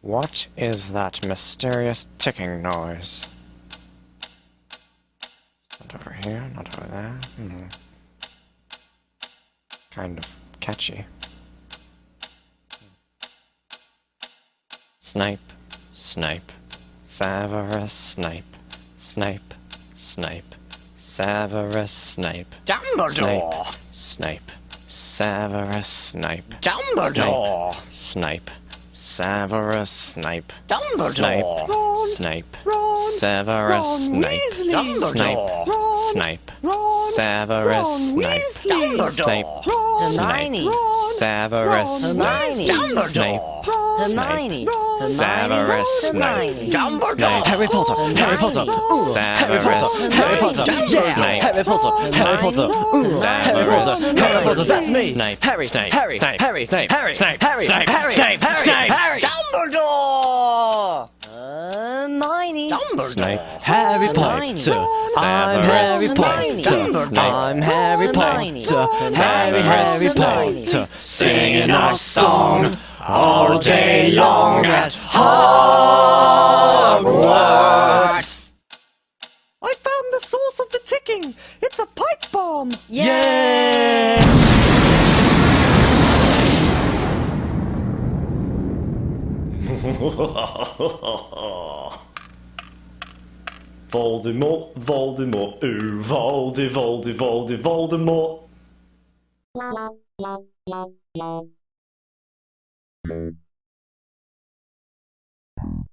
What is that mysterious ticking noise? Not over here, not over there. Kind of catchy. Snipe, Snipe, Severus Snape, Snape, Snape, Severus Snape, Dumbledore! Snape, Severus Snape, Dumbledore! Snape, Severus Snape, Dumbledore! Snape, Ron, Severus Ron Snape, Weasley. Snape, Ron, Snape, Ron, Severus Ron Snape, Weasley. Snape, Ron, Snape, Ron, Severus Ron, Snape, Dumbledore. Snape, Hermione, Severus Snape, Dumbledore. Harry Potter, Harry Potter, Harry Potter, Harry Potter, yeah, Harry Potter, Harry Potter, Harry Potter, Harry Potter, that's me, Snape, Harry, Snape, Harry, Snape, Harry, Snape, Harry, Snape, Harry, Snape, Harry, Snape, Harry, Snape, Dumbledore! Hermione. Snape, Harry Potter, I'm Harry Potter, I'm Harry Potter, Harry Potter, singing our song all day long at Hogwarts. I found the source of the ticking. It's a pipe bomb. Yeah! Voldemort, Voldemort, ooh, Voldemort.